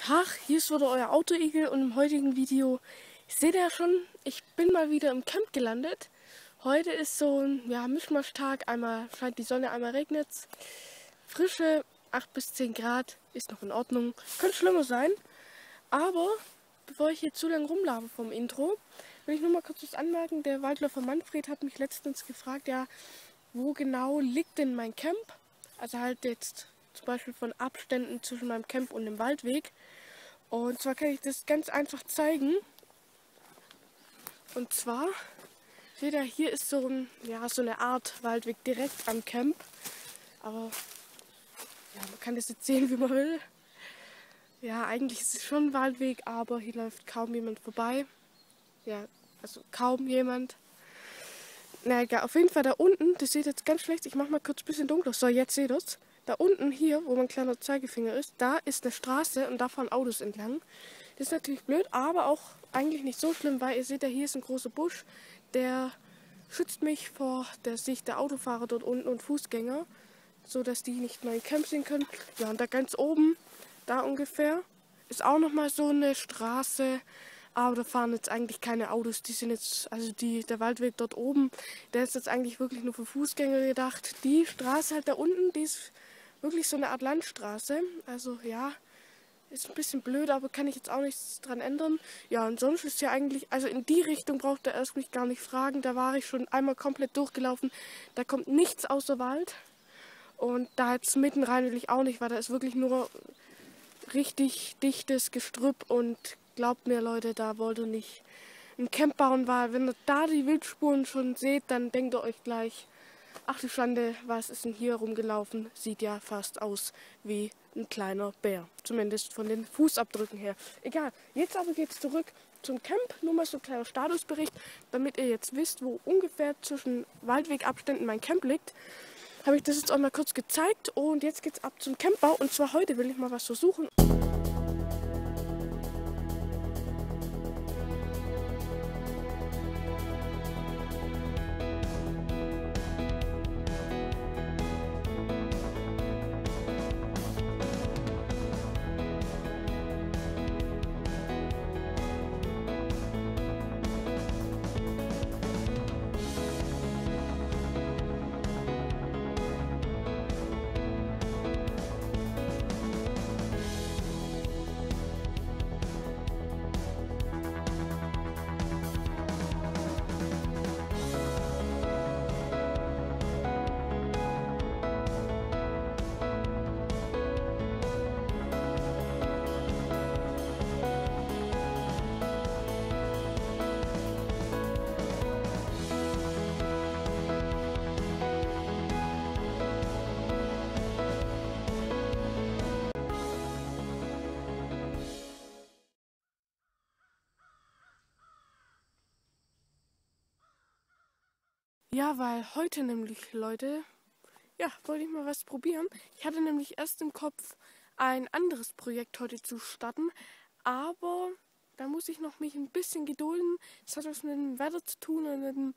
Tag, hier ist wieder euer Autoigel und im heutigen Video seht ihr ja schon, ich bin mal wieder im Camp gelandet. Heute ist so ein Mischmaschtag, einmal scheint die Sonne, einmal regnet es. Frische 8 bis 10 Grad ist noch in Ordnung, könnte schlimmer sein. Aber bevor ich hier zu lange rumlabe vom Intro, will ich nur mal kurz was anmerken. Der Waldläufer Manfred hat mich letztens gefragt, ja, wo genau liegt denn mein Camp? Also halt jetzt zum Beispiel von Abständen zwischen meinem Camp und dem Waldweg. Und zwar kann ich das ganz einfach zeigen. Und zwar, seht ihr, hier ist so eine Art Waldweg direkt am Camp. Aber ja, man kann das jetzt sehen, wie man will. Ja, eigentlich ist es schon ein Waldweg, aber hier läuft kaum jemand vorbei. Ja, also kaum jemand. Na egal, auf jeden Fall da unten, das seht ihr jetzt ganz schlecht, ich mache mal kurz ein bisschen dunkler. So, jetzt seht ihr es. Da unten hier, wo mein kleiner Zeigefinger ist, da ist eine Straße und da fahren Autos entlang. Das ist natürlich blöd, aber auch eigentlich nicht so schlimm, weil ihr seht ja, hier ist ein großer Busch, der schützt mich vor der Sicht der Autofahrer dort unten und Fußgänger, so dass die nicht mein Camp sehen können. Ja, und da ganz oben, da ungefähr, ist auch nochmal so eine Straße, aber da fahren jetzt eigentlich keine Autos. Die sind jetzt, also der Waldweg dort oben, der ist jetzt eigentlich wirklich nur für Fußgänger gedacht. Die Straße halt da unten, die ist wirklich so eine Art Landstraße. Also ja, ist ein bisschen blöd, aber kann ich jetzt auch nichts dran ändern. Ja, und sonst ist ja eigentlich, also in die Richtung braucht er erst mich gar nicht fragen. Da war ich schon einmal komplett durchgelaufen. Da kommt nichts außer Wald. Und da jetzt mitten rein will ich auch nicht, weil da ist wirklich nur richtig dichtes Gestrüpp. Und glaubt mir, Leute, da wollt ihr nicht ein Camp bauen, weil wenn ihr da die Wildspuren schon seht, dann denkt ihr euch gleich, ach du Schande, was ist denn hier rumgelaufen? Sieht ja fast aus wie ein kleiner Bär. Zumindest von den Fußabdrücken her. Egal, jetzt aber geht's zurück zum Camp. Nur mal so ein kleiner Statusbericht, damit ihr jetzt wisst, wo ungefähr zwischen Waldwegabständen mein Camp liegt. Habe ich das jetzt auch mal kurz gezeigt und jetzt geht's ab zum Campbau. Und zwar heute will ich mal was versuchen. Ja, weil heute nämlich, Leute, ja, wollte ich mal was probieren. Ich hatte nämlich erst im Kopf, ein anderes Projekt heute zu starten, aber da muss ich noch mich ein bisschen gedulden. Das hat was mit dem Wetter zu tun und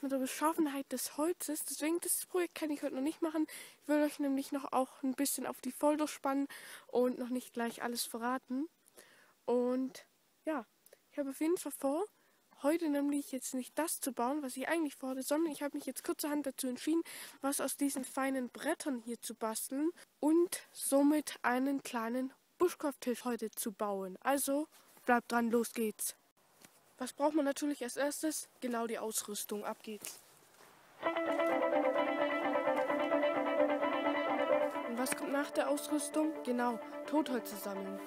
mit der Beschaffenheit des Holzes. Deswegen, das Projekt kann ich heute noch nicht machen. Ich will euch nämlich noch auch ein bisschen auf die Folter spannen und noch nicht gleich alles verraten. Und ja, ich habe auf jeden Fall vor, heute nämlich jetzt nicht das zu bauen, was ich eigentlich vorhatte, sondern ich habe mich jetzt kurzerhand dazu entschieden, was aus diesen feinen Brettern hier zu basteln und somit einen kleinen Buschkorbtisch heute zu bauen. Also bleibt dran, los geht's. Was braucht man natürlich als erstes? Genau die Ausrüstung. Ab geht's. Und was kommt nach der Ausrüstung? Genau, Totholz sammeln.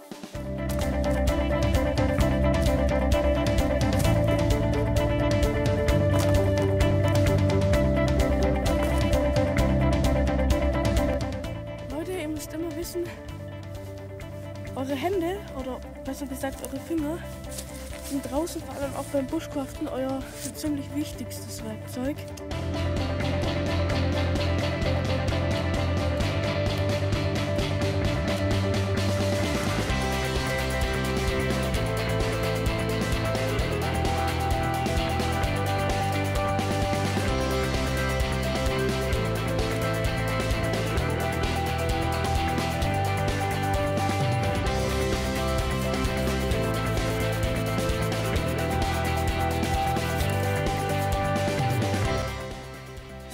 Eure Hände, oder besser gesagt eure Finger, sind draußen, vor allem auch beim Buschkraften, euer so ziemlich wichtigstes Werkzeug.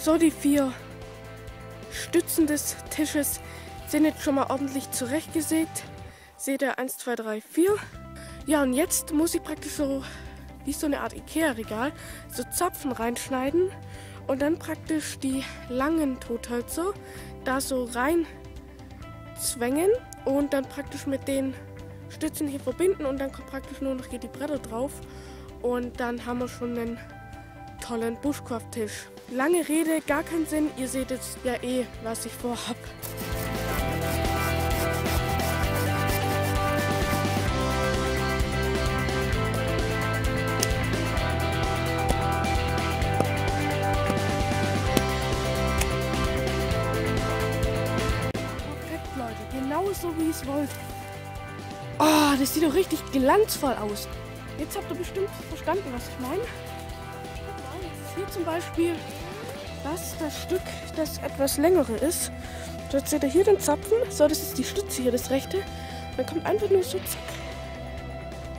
So, die 4 Stützen des Tisches sind jetzt schon mal ordentlich zurechtgesägt. Seht ihr, 1, 2, 3, 4. Ja, und jetzt muss ich praktisch so, wie so eine Art Ikea-Regal, so Zapfen reinschneiden und dann praktisch die langen Tothölzer da so rein zwängen und dann praktisch mit den Stützen hier verbinden und dann kommt praktisch nur noch hier die Bretter drauf und dann haben wir schon einen tollen Bushcraft-Tisch. Lange Rede, gar keinen Sinn, ihr seht jetzt ja eh, was ich vorhab. Perfekt, Leute, genauso wie ich es wollte. Oh, das sieht doch richtig glanzvoll aus. Jetzt habt ihr bestimmt verstanden, was ich meine. Hier zum Beispiel, das ist das Stück, das etwas längere ist. So, jetzt seht ihr hier den Zapfen. So, das ist die Stütze hier, das rechte. Dann kommt einfach nur so zack,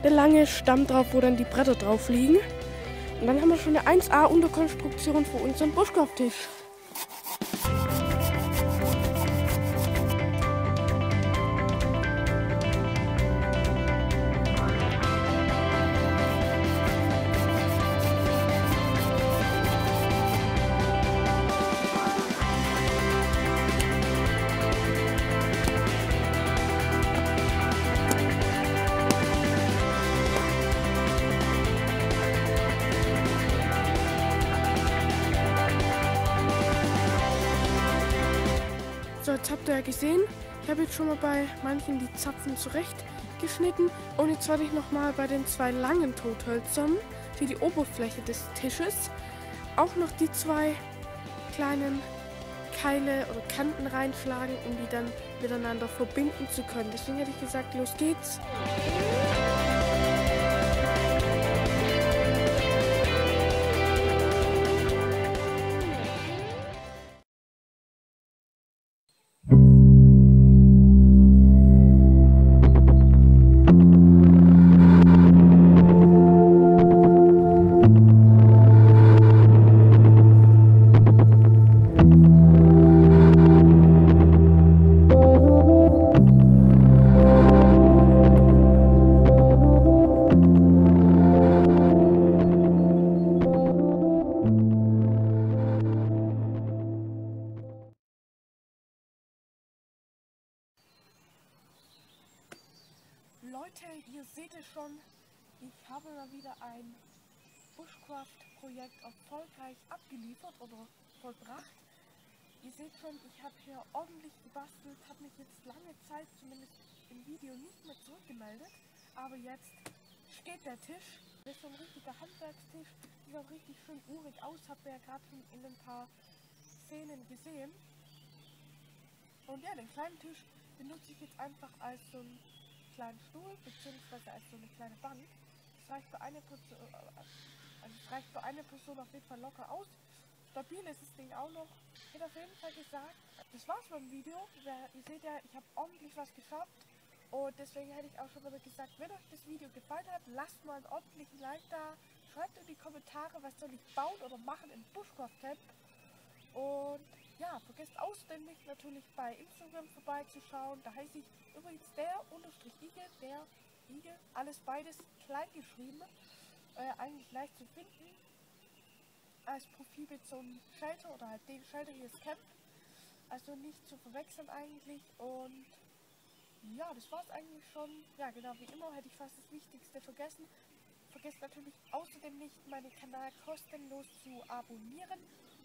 der lange Stamm drauf, wo dann die Bretter drauf liegen. Und dann haben wir schon eine 1A Unterkonstruktion für unseren Bushcraft-Tisch. So, jetzt habt ihr ja gesehen, ich habe jetzt schon mal bei manchen die Zapfen zurechtgeschnitten und jetzt werde ich nochmal bei den 2 langen Tothölzern für die Oberfläche des Tisches auch noch die 2 kleinen Keile oder Kanten reinschlagen, um die dann miteinander verbinden zu können. Deswegen hätte ich gesagt, los geht's. Leute, ihr seht es schon, ich habe mal wieder ein Bushcraft-Projekt erfolgreich abgeliefert oder vollbracht. Ihr seht schon, ich habe hier ordentlich gebastelt, habe mich jetzt lange Zeit, zumindest im Video, nicht mehr zurückgemeldet. Aber jetzt steht der Tisch. Das ist so ein richtiger Handwerkstisch, sieht auch richtig schön urig aus, habt ihr ja gerade schon in ein paar Szenen gesehen. Und ja, den kleinen Tisch benutze ich jetzt einfach als so einen kleinen Stuhl, beziehungsweise als so eine kleine Bank. Das reicht für eine Person, auf jeden Fall locker aus. Stabil ist das Ding auch noch. Ich hätte auf jeden Fall gesagt, das war's beim Video. Ihr seht ja, ich habe ordentlich was geschafft. Und deswegen hätte ich auch schon mal gesagt, wenn euch das Video gefallen hat, lasst mal einen ordentlichen Like da. Schreibt in die Kommentare, was soll ich bauen oder machen im Bushcraft Camp. Und ja, vergesst außerdem nicht natürlich bei Instagram vorbeizuschauen. Da heiße ich übrigens der_Igel, der Igel, alles beides klein geschrieben. Eigentlich leicht zu finden. Als Profilbild so ein Shelter oder halt den Shelter hier ist Camp. Also nicht zu verwechseln eigentlich. Und ja, das war's eigentlich schon. Ja, genau, wie immer hätte ich fast das Wichtigste vergessen. Vergesst natürlich außerdem nicht, meinen Kanal kostenlos zu abonnieren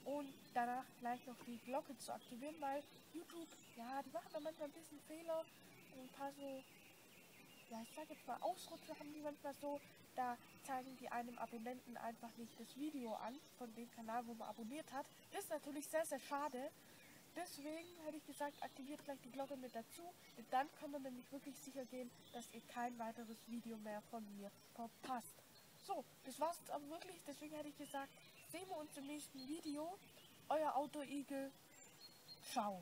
und danach gleich noch die Glocke zu aktivieren, weil YouTube, ja, die machen da manchmal ein bisschen Fehler und ein paar so, ja, ich sag jetzt mal Ausrutsche haben die manchmal so, da zeigen die einem Abonnenten einfach nicht das Video an von dem Kanal, wo man abonniert hat. Das ist natürlich sehr, sehr schade. Deswegen hätte ich gesagt, aktiviert gleich die Glocke mit dazu, denn dann kann man nämlich wirklich sicher gehen, dass ihr kein weiteres Video mehr von mir verpasst. So, das war's jetzt aber wirklich, deswegen hätte ich gesagt, sehen wir uns im nächsten Video. Euer Outdoor Igel. Ciao.